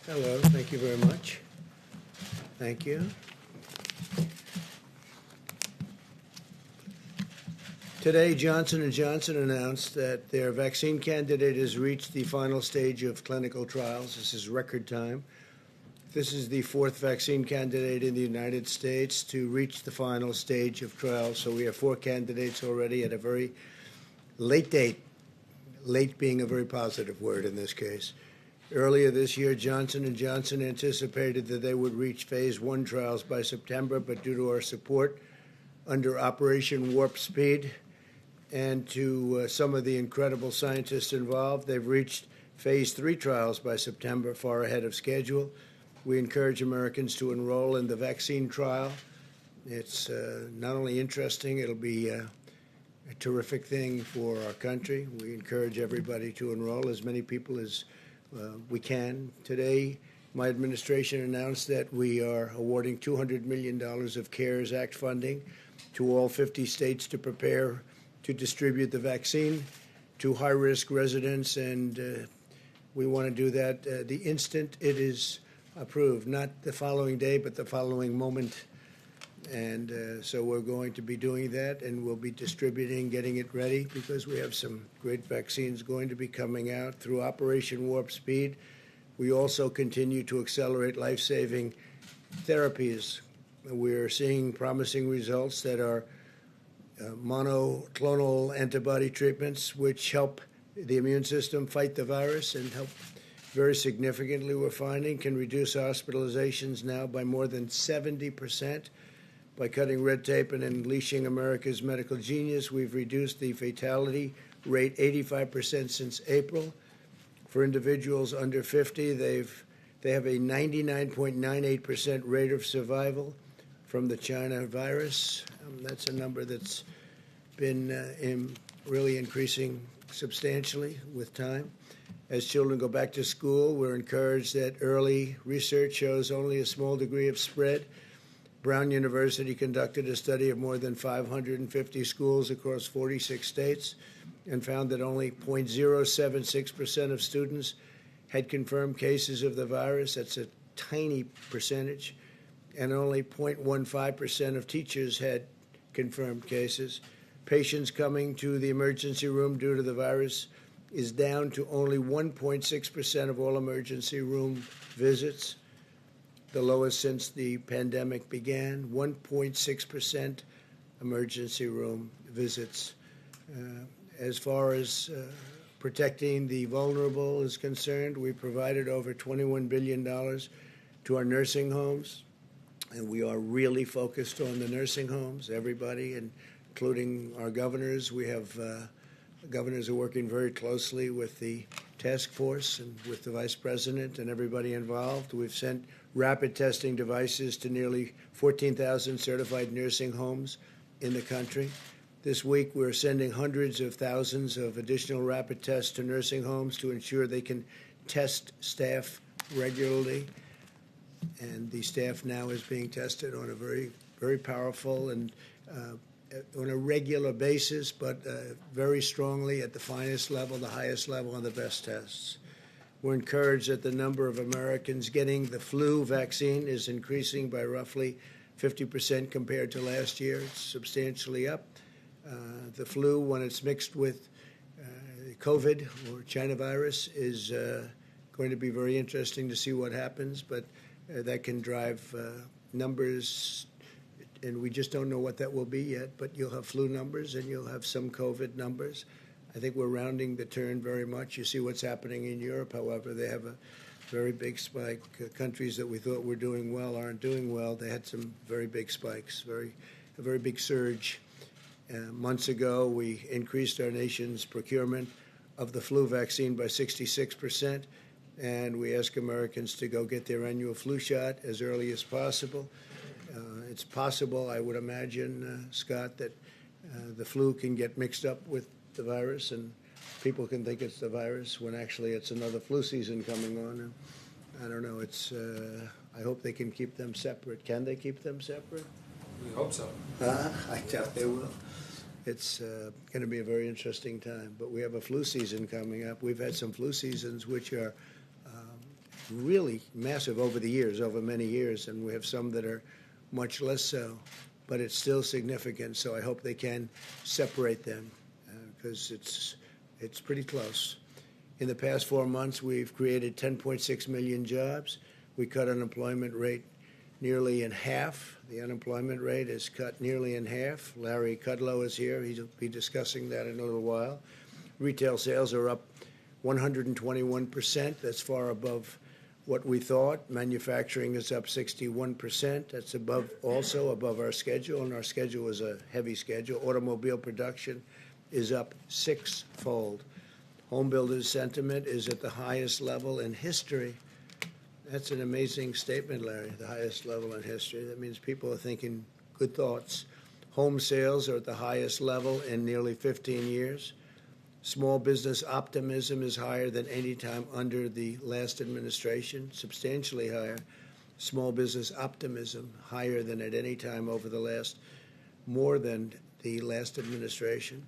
Hello, thank you very much. Thank you. Today, Johnson & Johnson announced that their vaccine candidate has reached the final stage of clinical trials. This is record time. This is the fourth vaccine candidate in the United States to reach the final stage of trials. So we have four candidates already at a very late date, late being a very positive word in this case. Earlier this year, Johnson & Johnson anticipated that they would reach phase 1 trials by September, but due to our support under Operation Warp Speed and to some of the incredible scientists involved, they've reached phase 3 trials by September, far ahead of schedule. We encourage Americans to enroll in the vaccine trial. It's not only interesting, it'll be a terrific thing for our country. We encourage everybody to enroll, as many people as we can. Today, my administration announced that we are awarding $200 million of CARES Act funding to all 50 states to prepare to distribute the vaccine to high-risk residents, and we want to do that the instant it is approved, not the following day, but the following moment. And so we're going to be doing that, and we'll be distributing, getting it ready, because we have some great vaccines going to be coming out through Operation Warp Speed. We also continue to accelerate life-saving therapies. We're seeing promising results that are monoclonal antibody treatments, which help the immune system fight the virus and help very significantly, we're finding, can reduce hospitalizations now by more than 70%. By cutting red tape and unleashing America's medical genius, we've reduced the fatality rate 85% since April. For individuals under 50, they have a 99.98% rate of survival from the China virus. That's a number that's been really increasing substantially with time. As children go back to school, we're encouraged that early research shows only a small degree of spread. Brown University conducted a study of more than 550 schools across 46 states and found that only 0.076% of students had confirmed cases of the virus. That's a tiny percentage. And only 0.15% of teachers had confirmed cases. Patients coming to the emergency room due to the virus is down to only 1.6% of all emergency room visits, the lowest since the pandemic began. 1.6% emergency room visits. As far as protecting the vulnerable is concerned, we provided over $21 billion to our nursing homes, and we are really focused on the nursing homes, everybody, including our governors. We have governors are working very closely with the task force and with the vice president and everybody involved. We've sent rapid testing devices to nearly 14,000 certified nursing homes in the country. This week, we're sending hundreds of thousands of additional rapid tests to nursing homes to ensure they can test staff regularly. And the staff now is being tested on a very, very powerful and on a regular basis, but very strongly at the finest level, the highest level, and the best tests. We're encouraged that the number of Americans getting the flu vaccine is increasing by roughly 50% compared to last year. It's substantially up. The flu, when it's mixed with COVID or China virus, is going to be very interesting to see what happens, but that can drive numbers, and we just don't know what that will be yet, but you'll have flu numbers and you'll have some COVID numbers. I think we're rounding the turn very much. You see what's happening in Europe, however. They have a very big spike. Countries that we thought were doing well aren't doing well. They had some very big spikes, a very big surge. Months ago, we increased our nation's procurement of the flu vaccine by 66%, and we ask Americans to go get their annual flu shot as early as possible. It's possible, I would imagine, Scott, that the flu can get mixed up with the virus, and people can think it's the virus when actually it's another flu season coming on. I don't know. I hope they can keep them separate. Can they keep them separate? We hope so. I doubt they will. It's going to be a very interesting time. But we have a flu season coming up. We've had some flu seasons which are really massive over the years, over many years, and we have some that are much less so, but it's still significant. So I hope they can separate them because it's pretty close. In the past 4 months, we've created 10.6 million jobs. We cut unemployment rate nearly in half. The unemployment rate is cut nearly in half. Larry Kudlow is here. He'll be discussing that in a little while. Retail sales are up 121%. That's far above what we thought. Manufacturing is up 61%. That's also above our schedule, and our schedule is a heavy schedule. Automobile production is up sixfold. Home builders' sentiment is at the highest level in history. That's an amazing statement, Larry, the highest level in history. That means people are thinking good thoughts. Home sales are at the highest level in nearly 15 years. Small business optimism is higher than any time under the last administration, substantially higher. Small business optimism higher than at any time over the last, more than the last administration.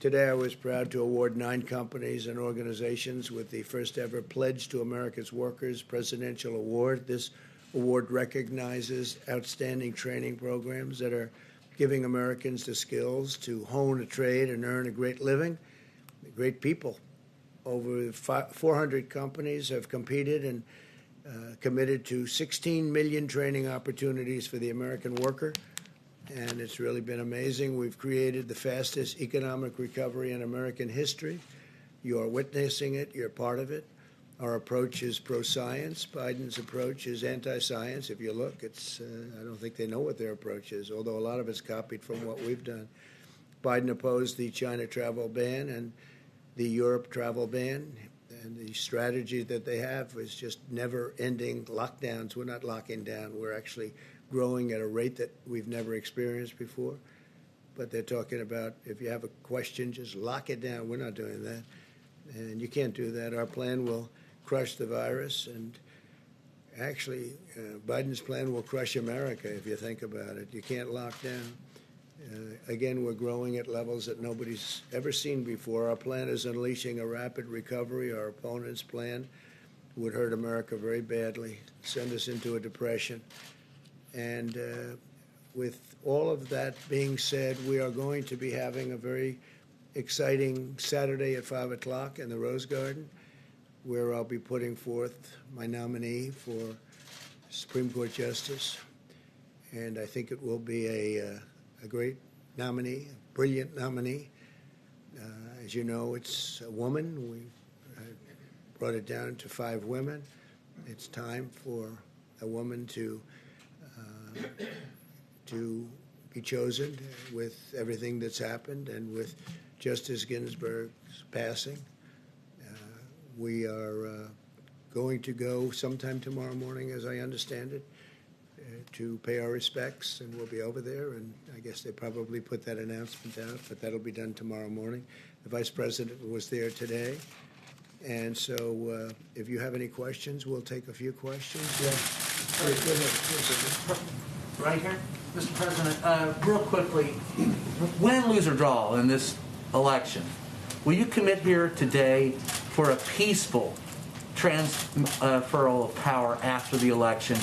Today, I was proud to award 9 companies and organizations with the first ever Pledge to America's Workers Presidential Award. This award recognizes outstanding training programs that are giving Americans the skills to hone a trade and earn a great living. Great people. Over 400 companies have competed and committed to 16 million training opportunities for the American worker. And it's really been amazing. We've created the fastest economic recovery in American history. You're witnessing it. You're part of it. Our approach is pro-science. Biden's approach is anti-science. If you look, I don't think they know what their approach is, although a lot of it's copied from what we've done. Biden opposed the China travel ban and the Europe travel ban, and the strategy that they have is just never-ending lockdowns. We're not locking down. We're actually growing at a rate that we've never experienced before. But they're talking about if you have a question, just lock it down. We're not doing that. And you can't do that. Our plan will crush the virus. And actually, Biden's plan will crush America if you think about it. You can't lock down. Again, we're growing at levels that nobody's ever seen before. Our plan is unleashing a rapid recovery. Our opponent's plan would hurt America very badly, send us into a depression. And with all of that being said, we are going to be having a very exciting Saturday at 5 o'clock in the Rose Garden, where I'll be putting forth my nominee for Supreme Court Justice. And I think it will be a great nominee, a brilliant nominee. As you know, it's a woman. We brought it down to 5 women. It's time for a woman to be chosen with everything that's happened and with Justice Ginsburg's passing. We are going to go sometime tomorrow morning, as I understand it, to pay our respects, and we'll be over there, and I guess they probably put that announcement out, but that'll be done tomorrow morning. The Vice President was there today, and so if you have any questions, we'll take a few questions. Yeah. Go ahead. Right here? Mr. President, real quickly, win, lose, or draw in this election, will you commit here today for a peaceful transferal of power after the election?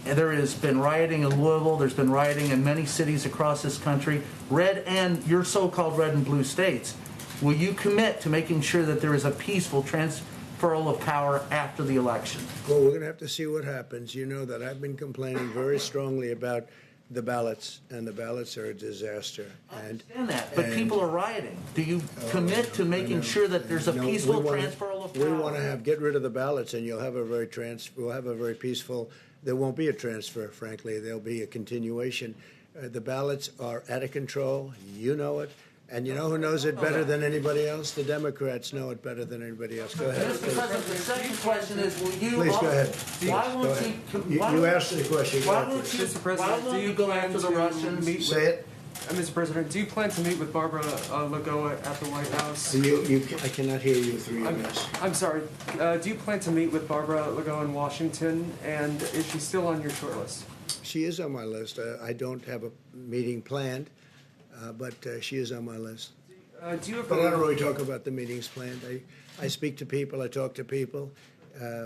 And there has been rioting in Louisville. There's been rioting in many cities across this country, red and your so-called red and blue states. Will you commit to making sure that there is a peaceful transferal of power after the election? Well, we're going to have to see what happens. You know that I've been complaining very strongly about the ballots, and the ballots are a disaster. I understand that, but people are rioting. Do you commit to making sure that there's a peaceful transferal of power? We want to get rid of the ballots, and you'll have we'll have a very peaceful. There won't be a transfer, frankly. There'll be a continuation. The ballots are out of control. You know it. And you know who knows it better than anybody else? The Democrats know it better than anybody else. Go ahead. Mr. President, the second question is, will you... Please, go ahead. Why won't you asked the question. Why won't you go after the Russians? Say it. Mr. President, do you plan to meet with Barbara Lagoa at the White House? I cannot hear you through your mask. I'm sorry. Do you plan to meet with Barbara Lagoa in Washington? And is she still on your short list? She is on my list. I don't have a meeting planned, but she is on my list. Do you have but I don't really talk about the meetings planned. I speak to people. I talk to people.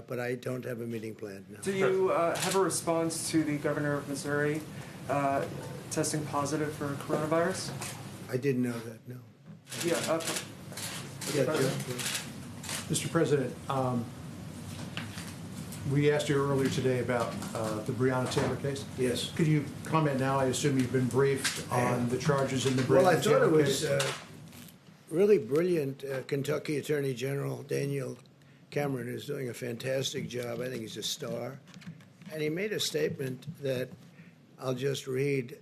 but I don't have a meeting planned now. Do you have a response to the governor of Missouri testing positive for coronavirus? I didn't know that, no. Yeah. Yeah, Joe. Mr. President, we asked you earlier today about the Breonna Taylor case. Yes. Could you comment now? I assume you've been briefed on the charges in the Well, I Breonna thought Taylor it was case. really brilliant. Kentucky Attorney General Daniel Cameron is doing a fantastic job. I think he's a star. And he made a statement that I'll just read.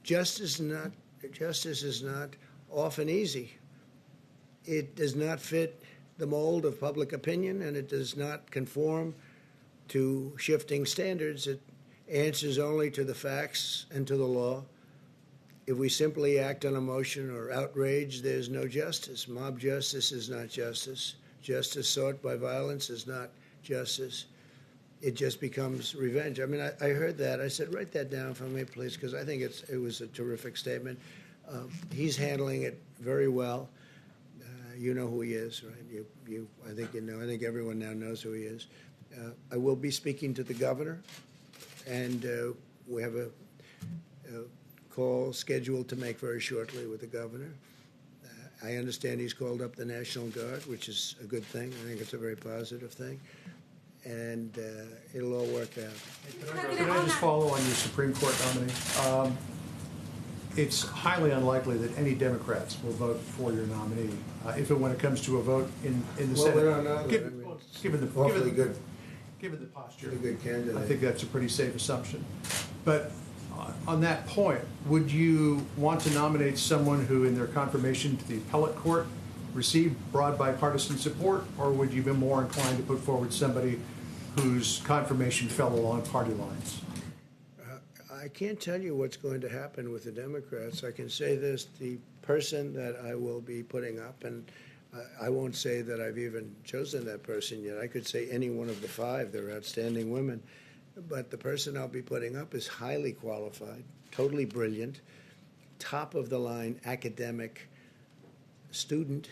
Justice is not often easy. It does not fit the mold of public opinion, and it does not conform to shifting standards. It answers only to the facts and to the law. If we simply act on emotion or outrage, there's no justice. Mob justice is not justice. Justice sought by violence is not justice. It just becomes revenge. I mean, I heard that. I said, write that down for me, please, because I think it was a terrific statement. He's handling it very well. You know who he is, right? I think you know. I think everyone now knows who he is. I will be speaking to the governor, and we have a call scheduled to make very shortly with the governor. I understand he's called up the National Guard, which is a good thing. I think it's a very positive thing, and it'll all work out. Can I just follow on your Supreme Court nominee? It's highly unlikely that any Democrats will vote for your nominee if and when it comes to a vote in the Well, Senate. we don't know that. Given the posture, a good candidate. I think that's a pretty safe assumption. But on that point, would you want to nominate someone who, in their confirmation to the appellate court, received broad bipartisan support, or would you be more inclined to put forward somebody whose confirmation fell along party lines? I can't tell you what's going to happen with the Democrats. I can say this, the person that I will be putting up, and I won't say that I've even chosen that person yet. I could say any one of the five. They're outstanding women. But the person I'll be putting up is highly qualified, totally brilliant, top-of-the-line academic student,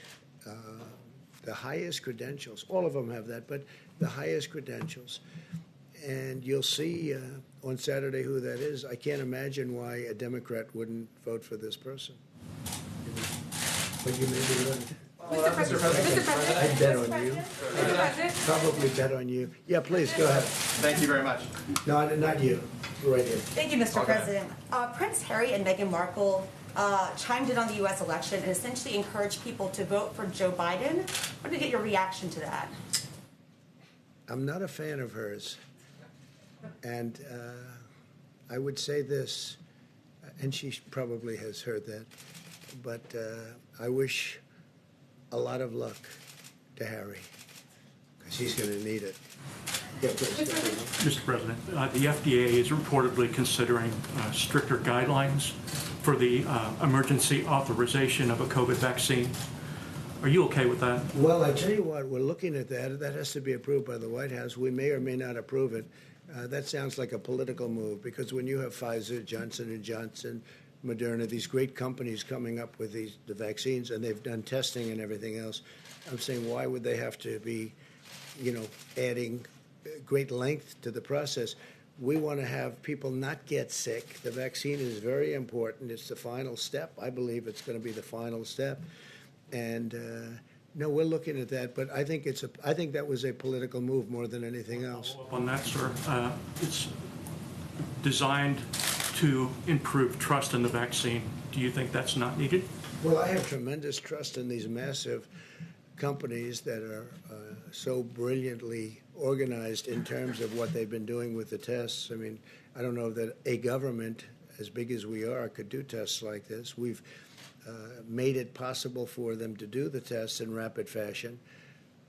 the highest credentials. All of them have that, but the highest credentials. And you'll see on Saturday who that is. I can't imagine why a Democrat wouldn't vote for this person. But you may be right. Mr. President. I'd bet on you. Mr. President. Probably bet on you. Yeah, please, go ahead. Thank you very much. No, not you. Right here. Thank you, Mr. President. Prince Harry and Meghan Markle chimed in on the U.S. election and essentially encouraged people to vote for Joe Biden. I want to get your reaction to that. I'm not a fan of hers. And I would say this, and she probably has heard that, but I wish a lot of luck to Harry, because he's going to need it. Yeah, please. Mr. President, the FDA is reportedly considering stricter guidelines for the emergency authorization of a COVID vaccine. Are you okay with that? Well, I tell you what, we're looking at that. That has to be approved by the White House. We may or may not approve it. That sounds like a political move, because when you have Pfizer, Johnson & Johnson, Moderna, these great companies coming up with the vaccines, and they've done testing and everything else, I'm saying, why would they have to be, adding great length to the process? We want to have people not get sick. The vaccine is very important. It's the final step. I believe it's going to be the final step. And no, we're looking at that, but I think that was a political move more than anything else. On that, sir, it's designed to improve trust in the vaccine. Do you think that's not needed? Well, I have tremendous trust in these massive companies that are so brilliantly organized in terms of what they've been doing with the tests. I mean, I don't know that a government as big as we are could do tests like this. We've made it possible for them to do the tests in rapid fashion.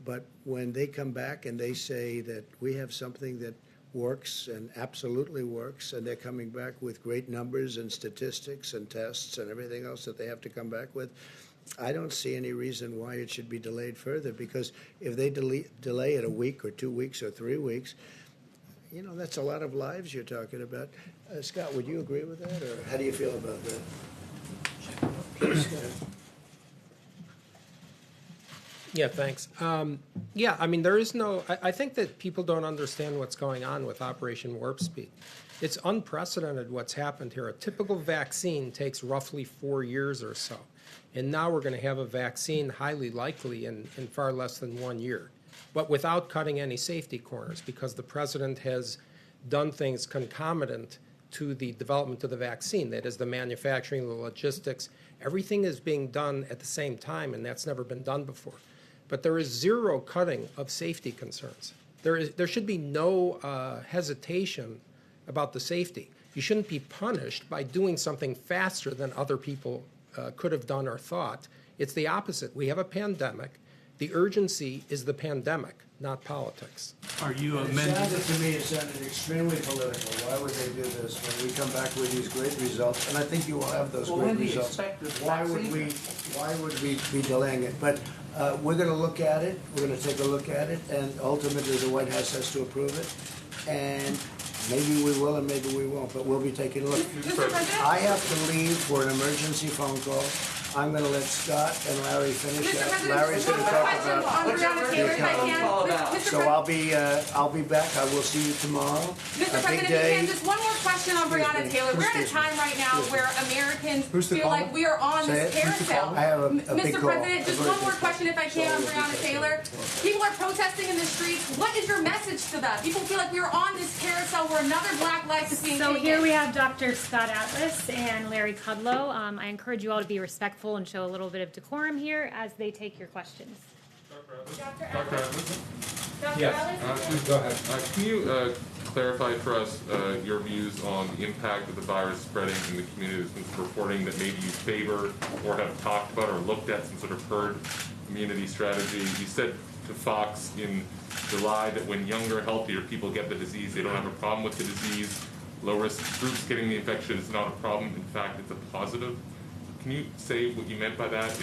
But when they come back and they say that we have something that works and absolutely works, and they're coming back with great numbers and statistics and tests and everything else that they have to come back with, I don't see any reason why it should be delayed further, because if they delay it a week or 2 weeks or 3 weeks, that's a lot of lives you're talking about. Scott, would you agree with that, or how do you feel about that? Please, Yeah, thanks. Yeah, I mean, there is no, I think that people don't understand what's going on with Operation Warp Speed. It's unprecedented what's happened here. A typical vaccine takes roughly 4 years or so. And now we're going to have a vaccine highly likely in far less than 1 year, but without cutting any safety corners, because the president has done things concomitant to the development of the vaccine. That is, the manufacturing, the logistics, everything is being done at the same time, and that's never been done before. But there is zero cutting of safety concerns. There should be no hesitation about the safety. You shouldn't be punished by doing something faster than other people could have done or thought. It's the opposite. We have a pandemic. The urgency is the pandemic, not politics. Are you It sounded to me, it sounded extremely political. Why would they do this when we come back with these great results? And I think you will have those great results. Why would we be delaying it? But we're going to look at it. We're going to take a look at it, and ultimately the White House has to approve it. And maybe we will and maybe we won't, but we'll be taking a look. I have to leave for an emergency phone call. I'm going to let Scott and Larry finish up. Larry's going to talk about the economy. So I'll be back. I will see you tomorrow. Mr. President, if you can, just one more question on Breonna Taylor. We're at a time right now where Americans feel like we are on this carousel. I have a big Mr. call. President, just one more question, if I can, on Breonna Taylor. People are protesting in the streets. What is your message to them? People feel like we are on this carousel where another black life is being taken. So here we have Dr. Scott Atlas and Larry Kudlow. I encourage you all to be respectful and show a little bit of decorum here as they take your questions. Dr. Atlas? Yes. Go ahead. Can you clarify for us your views on the impact of the virus spreading in the community? There's been reporting that maybe you favor or have talked about or looked at some sort of herd immunity strategy. You said to Fox in July that when younger, healthier people get the disease, they don't have a problem with the disease. Low-risk groups getting the infection is not a problem. In fact, it's a positive. Can you say what you meant by that?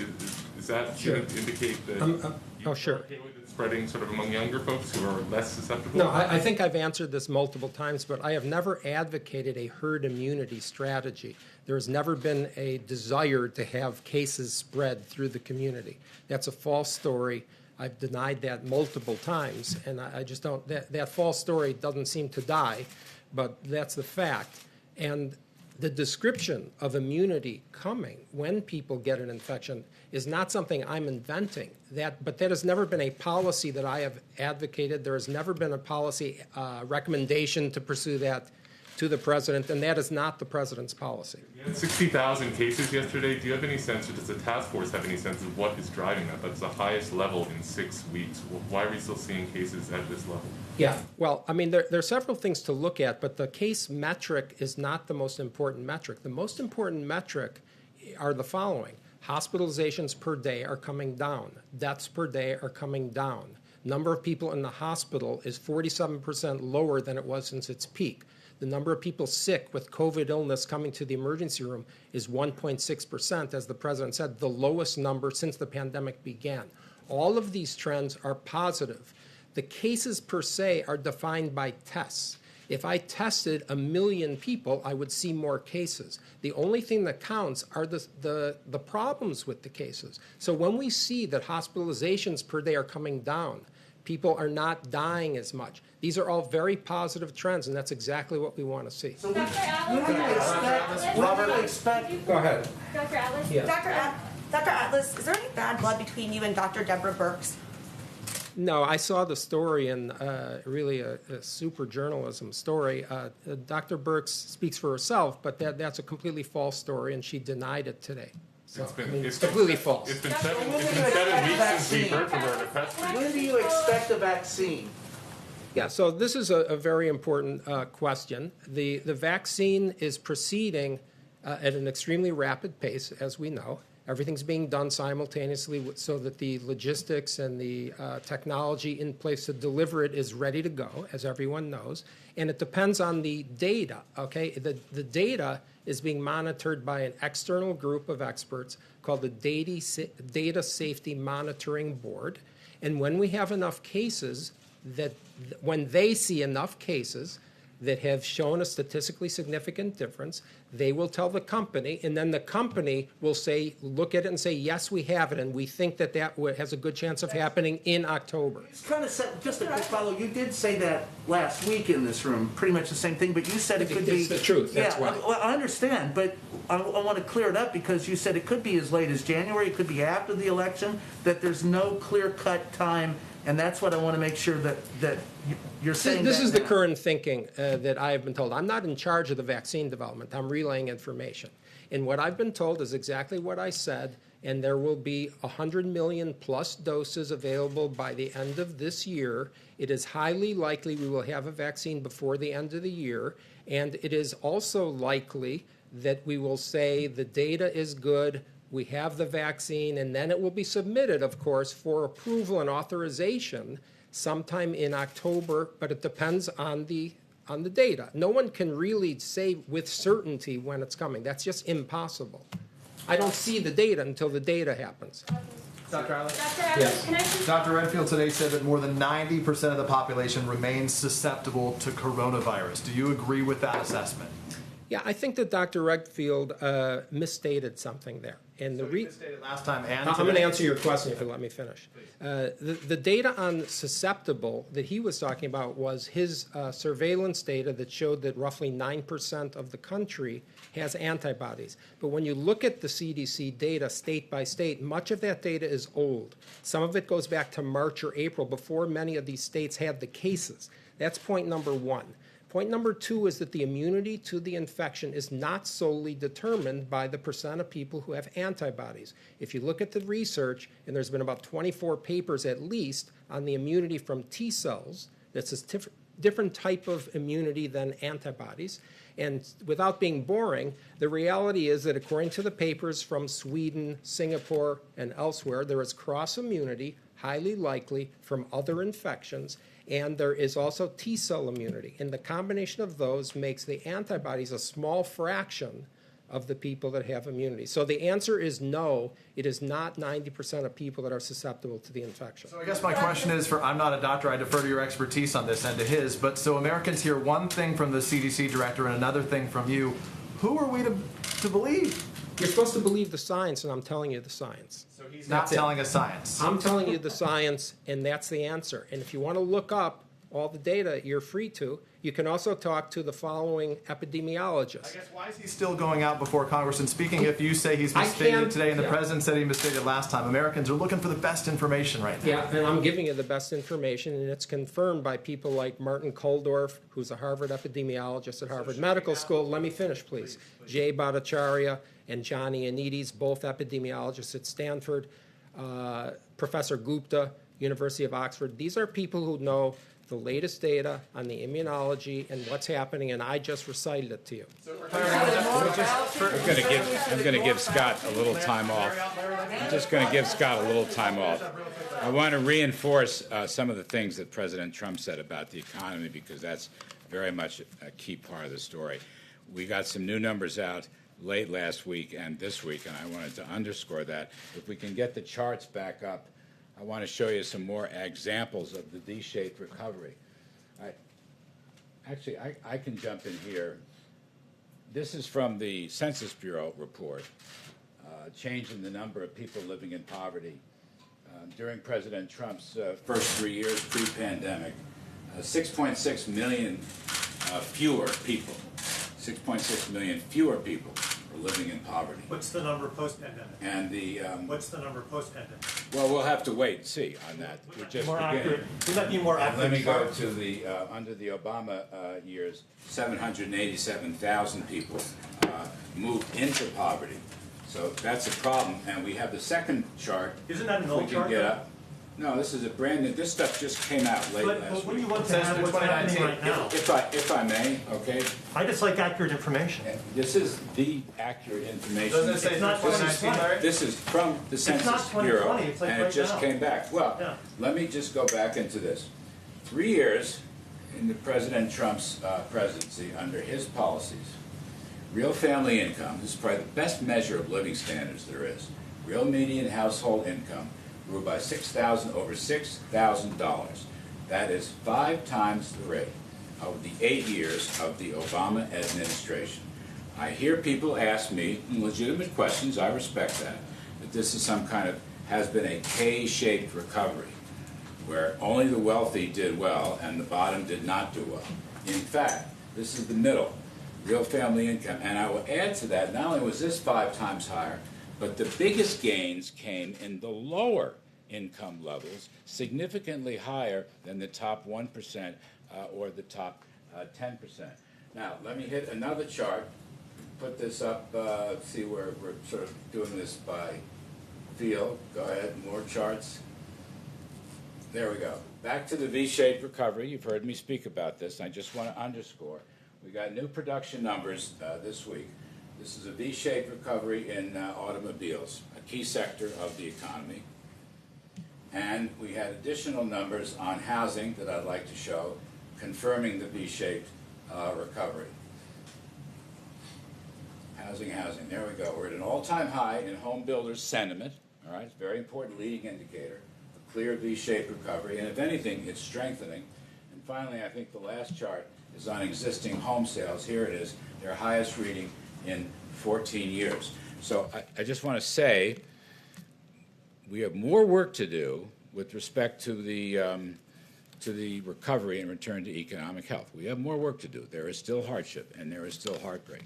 Is that Sure. indicate that Oh, sure. okay with it spreading sort of among younger folks who are less susceptible? No, I think I've answered this multiple times, but I have never advocated a herd immunity strategy. There has never been a desire to have cases spread through the community. That's a false story. I've denied that multiple times, and I just don't, that false story doesn't seem to die, but that's the fact. And the description of immunity coming when people get an infection is not something I'm inventing. But that has never been a policy that I have advocated. There has never been a policy recommendation to pursue that to the president, and that is not the president's policy. You had 60,000 cases yesterday. Do you have any sense, or does the task force have any sense of what is driving that? That's the highest level in 6 weeks. Why are we still seeing cases at this level? Yeah, well, I mean, there are several things to look at, but the case metric is not the most important metric. The most important metric are the following. Hospitalizations per day are coming down. Deaths per day are coming down. Number of people in the hospital is 47% lower than it was since its peak. The number of people sick with COVID illness coming to the emergency room is 1.6%, as the president said, the lowest number since the pandemic began. All of these trends are positive. The cases per se are defined by tests. If I tested 1 million people, I would see more cases. The only thing that counts are the problems with the cases. So when we see that hospitalizations per day are coming down, people are not dying as much. These are all very positive trends, and that's exactly what we want to see. So Dr. Atlas? what do you expect? Go ahead. Dr. Atlas? Yes. Dr. Atlas, is there any bad blood between you and Dr. Deborah Birx? No, I saw the story, and really a super journalism story. Dr. Birx speaks for herself, but that's a completely false story, and she denied it today. So, it's completely false. It's been 7 weeks since we heard from her in a press release. When do you expect a vaccine? Yeah, so this is a very important question. The vaccine is proceeding at an extremely rapid pace, as we know. Everything's being done simultaneously so that the logistics and the technology in place to deliver it is ready to go, as everyone knows. And it depends on the data, okay? The data is being monitored by an external group of experts called the Data Safety Monitoring Board. And when we have enough cases, when they see enough cases, that have shown a statistically significant difference. They will tell the company, and then the company will say, look at it and say, yes, we have it, and we think that has a good chance of happening in October. It's kind of just a quick follow. You did say that last week in this room, pretty much the same thing, but you said it could be. It's the truth. That's why. Well, I understand, but I want to clear it up because you said it could be as late as January, it could be after the election, that there's no clear-cut time, and that's what I want to make sure that you're saying. This is the now. current thinking that I have been told. I'm not in charge of the vaccine development. I'm relaying information. And what I've been told is exactly what I said, and there will be 100 million plus doses available by the end of this year. It is highly likely we will have a vaccine before the end of the year, and it is also likely that we will say the data is good, we have the vaccine, and then it will be submitted, of course, for approval and authorization sometime in October, but it depends on the data. No one can really say with certainty when it's coming. That's just impossible. I don't see the data until the data happens. Dr. Allen? Dr. Evans, can I just... Dr. Redfield today said that more than 90% of the population remains susceptible to coronavirus. Do you agree with that assessment? Yeah, I think that Dr. Redfield misstated something there. And So he misstated last time and I'm going to today? answer your question if you let me finish. The data on susceptible that he was talking about was his surveillance data that showed that roughly 9% of the country has antibodies. But when you look at the CDC data state by state, much of that data is old. Some of it goes back to March or April before many of these states had the cases. That's point number one. Point number two is that the immunity to the infection is not solely determined by the percent of people who have antibodies. If you look at the research, and there's been about 24 papers at least on the immunity from T cells, that's a different type of immunity than antibodies. And without being boring, the reality is that according to the papers from Sweden, Singapore, and elsewhere, there is cross immunity, highly likely, from other infections. And there is also T-cell immunity. And the combination of those makes the antibodies a small fraction of the people that have immunity. So the answer is no, it is not 90% of people that are susceptible to the infection. So I guess my question is, I'm not a doctor, I defer to your expertise on this and to his, but so Americans hear one thing from the CDC director and another thing from you. Who are we to believe? You're supposed to believe the science, and I'm telling you the science. So he's not telling us science. I'm telling you the science, and that's the answer. And if you want to look up all the data, you're free to. You can also talk to the following epidemiologists. I guess why is he still going out before Congress and speaking if you say he's misstated today and the president said he misstated last time? Americans are looking for the best information right now. Yeah, and I'm giving you the best information, and it's confirmed by people like Martin Kulldorff, who's a Harvard epidemiologist at Harvard Medical School. Let me finish, please. Jay Bhattacharya and Johnny Anides, both epidemiologists at Stanford. Professor Gupta, University of Oxford. These are people who know the latest data on the immunology and what's happening, and I just recited it to you. I'm going to give Scott a little time off. I'm just going to give Scott a little time off. I want to reinforce some of the things that President Trump said about the economy because that's very much a key part of the story. We got some new numbers out late last week and this week, and I wanted to underscore that. If we can get the charts back up, I want to show you some more examples of the D-shaped recovery. I can jump in here. This is from the Census Bureau report, change in the number of people living in poverty. During President Trump's first 3 years pre-pandemic, 6.6 million fewer people, 6.6 million fewer people are living in poverty. What's the number post-pandemic? And the what's the number post-pandemic? well, we'll have to wait and see on that. We're just More beginning. accurate. Would that be more accurate? Let me go to the under the Obama years. 787,000 people moved into poverty. So that's a problem. And we have the second chart. Isn't that an If old we can chart? get up. No, this is a brand new. This stuff just came out late But last what do week. you want to Says have the what's happening 2019. right now? If I may, okay. I just like accurate information. This is the accurate information. Doesn't it say It's not 2019, Larry? This is from the Census not Bureau, 2020, it's like and right it just now. came back. Well, Yeah. let me just go back into this. 3 years in the President Trump's presidency, under his policies, real family income, this is probably the best measure of living standards there is, real median household income grew by over $6,000. That is 5 times the rate of the 8 years of the Obama administration. I hear people ask me legitimate questions, I respect that, but this is some kind of, has been a K-shaped recovery, where only the wealthy did well and the bottom did not do well. In fact, this is the middle, real family income. And I will add to that, not only was this 5 times higher, but the biggest gains came in the lower income levels, significantly higher than the top 1% or the top 10%. Now, let me hit another chart, put this up, see where we're sort of doing this by field. Go ahead, more charts. There we go. Back to the V-shaped recovery. You've heard me speak about this. I just want to underscore. We got new production numbers this week. This is a V-shaped recovery in automobiles, a key sector of the economy. And we had additional numbers on housing that I'd like to show, confirming the V-shaped recovery. Housing. There we go. We're at an all-time high in home builders' sentiment. All right, it's a very important leading indicator. A clear V-shaped recovery, and if anything, it's strengthening. And finally, I think the last chart is on existing home sales. Here it is, their highest reading in 14 years. So I just want to say we have more work to do with respect to the recovery and return to economic health. We have more work to do. There is still hardship and there is still heartbreak.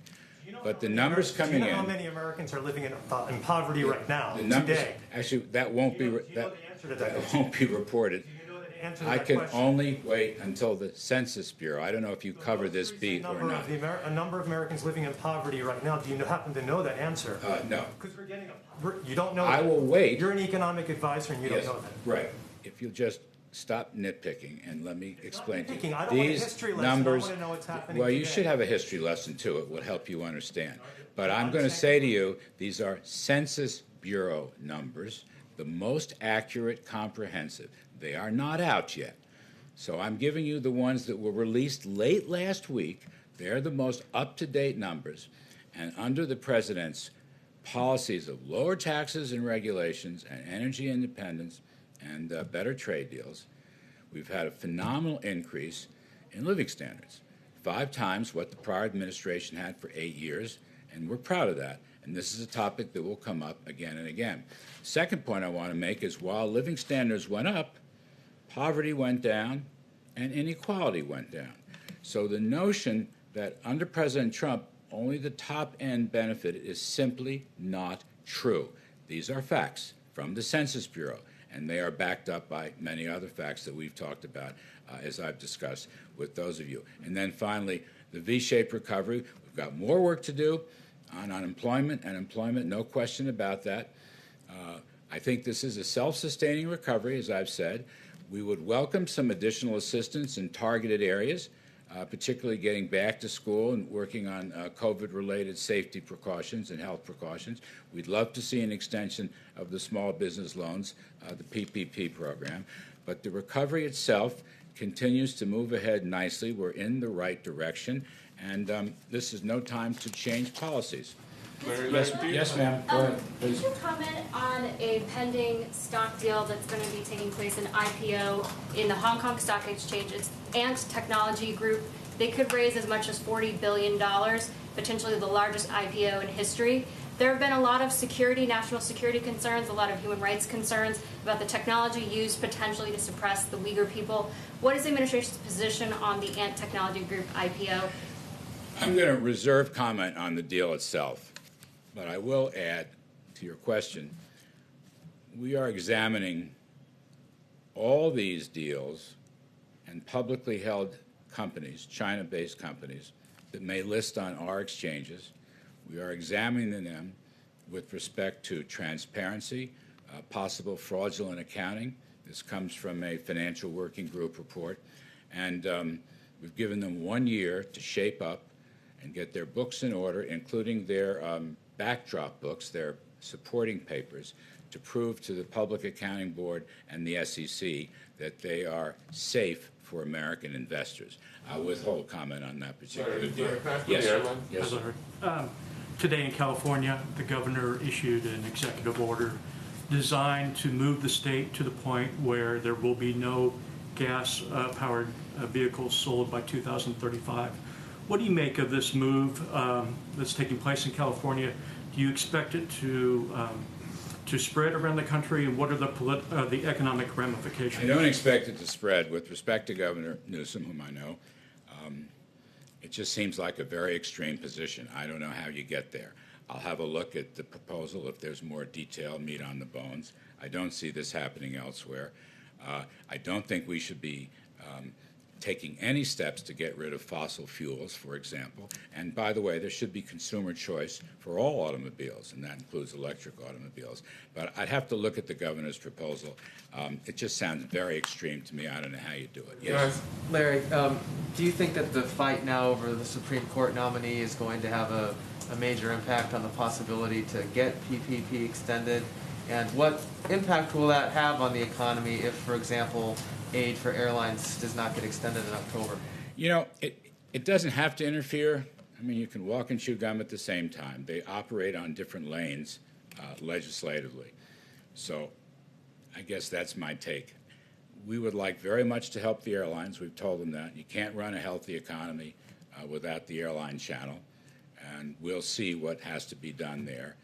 But the numbers coming in. Do you know how many Americans are living in poverty right now, the numbers, today? Actually, that won't be that won't be reported. Do you know the answer to I that can question? only wait until the Census Bureau. I don't know if you cover this beat or not. A number of Americans living in poverty right now. Do you happen to know that answer? No. Because you don't know. I that. will wait. You're an economic advisor and you Yes, don't know that. right. If you'll just stop nitpicking and let me explain to you. I don't want a These history lesson. numbers. I want to know what's happening Well, you today. should have a history lesson too. It will help you understand. But I'm going to say to you, these are Census Bureau numbers, the most accurate, comprehensive. They are not out yet. So I'm giving you the ones that were released late last week. They're the most up-to-date numbers. And under the president's policies of lower taxes and regulations and energy independence and better trade deals, we've had a phenomenal increase in living standards, 5 times what the prior administration had for 8 years, and we're proud of that. And this is a topic that will come up again and again. Second point I want to make is while living standards went up, poverty went down and inequality went down. So the notion that under President Trump only the top end benefited is simply not true. These are facts from the Census Bureau, and they are backed up by many other facts that we've talked about as I've discussed with those of you. And then finally, the V-shaped recovery. We've got more work to do on unemployment and employment, no question about that. I think this is a self-sustaining recovery, as I've said. We would welcome some additional assistance in targeted areas, particularly getting back to school and working on COVID-related safety precautions and health precautions. We'd love to see an extension of the small business loans, the PPP program. But the recovery itself continues to move ahead nicely. We're in the right direction, and this is no time to change policies. Yes, ma'am. Go ahead, Could please. you comment on a pending stock deal that's going to be taking place, an IPO in the Hong Kong Stock Exchange? It's Ant Technology Group. They could raise as much as $40 billion, potentially the largest IPO in history. There have been a lot of national security concerns, a lot of human rights concerns about the technology used potentially to suppress the Uyghur people. What is the administration's position on the Ant Technology Group IPO? I'm going to reserve comment on the deal itself. But I will add to your question, we are examining all these deals and publicly held companies, China-based companies, that may list on our exchanges. We are examining them with respect to transparency, possible fraudulent accounting. This comes from a financial working group report. And we've given them 1 year to shape up and get their books in order, including their backdrop books, their supporting papers, to prove to the Public Accounting Board and the SEC that they are safe for American investors. I'll withhold comment on that particular deal. Yes, sir. Yes, sir. Today in California, the governor issued an executive order designed to move the state to the point where there will be no gas-powered vehicles sold by 2035. What do you make of this move that's taking place in California? Do you expect it to spread around the country, and what are the economic ramifications? I don't expect it to spread. With respect to Governor Newsom, whom I know, it just seems like a very extreme position. I don't know how you get there. I'll have a look at the proposal if there's more detail, meat on the bones. I don't see this happening elsewhere. I don't think we should be taking any steps to get rid of fossil fuels, for example. And by the way, there should be consumer choice for all automobiles, and that includes electric automobiles. But I'd have to look at the governor's proposal. It just sounds very extreme to me. I don't know how you do it. Yes. Larry, do you think that the fight now over the Supreme Court nominee is going to have a major impact on the possibility to get PPP extended? And what impact will that have on the economy if, for example, aid for airlines does not get extended in October? You know, it doesn't have to interfere. I mean, you can walk and chew gum at the same time. They operate on different lanes legislatively. So I guess that's my take. We would like very much to help the airlines. We've told them that. You can't run a healthy economy without the airline channel. And we'll see what has to be done there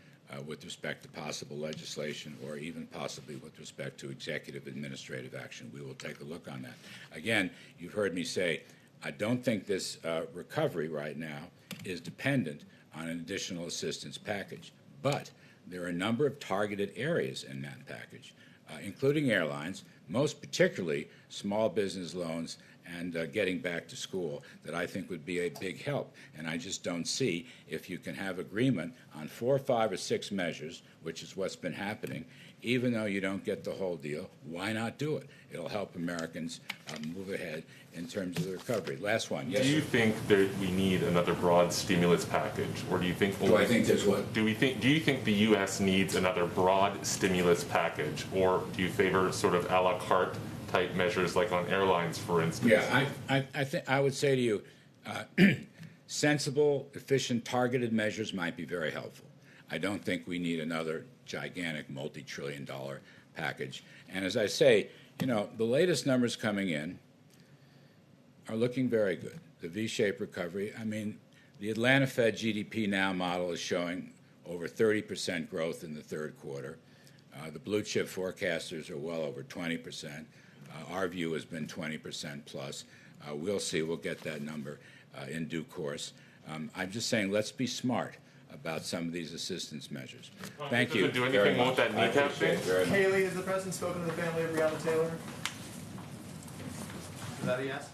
with respect to possible legislation or even possibly with respect to executive administrative action. We will take a look on that. Again, you've heard me say, I don't think this recovery right now is dependent on an additional assistance package. But there are a number of targeted areas in that package, including airlines, most particularly small business loans and getting back to school, that I think would be a big help. And I just don't see, if you can have agreement on 4, 5, or 6 measures, which is what's been happening, even though you don't get the whole deal, why not do it? It'll help Americans move ahead in terms of the recovery. Last one. Yes, do you think that we need another broad stimulus package, or do you think only, do I think there's what? Do you think the U.S. needs another broad stimulus package, or do you favor sort of a la carte type measures like on airlines, for instance? Yeah, I think I would say to you, sensible, efficient, targeted measures might be very helpful. I don't think we need another gigantic multi-trillion-dollar package. And as I say, you know, the latest numbers coming in are looking very good. The V-shaped recovery. I mean, the Atlanta Fed GDP Now model is showing over 30% growth in the third quarter. The blue chip forecasters are well over 20%. Our view has been 20% plus. We'll see. We'll get that number in due course. I'm just saying, let's be smart about some of these assistance measures. Thank you. Do anything with that kneecap thing? Haley, has the president spoken to the family of Breonna Taylor? Is that a yes?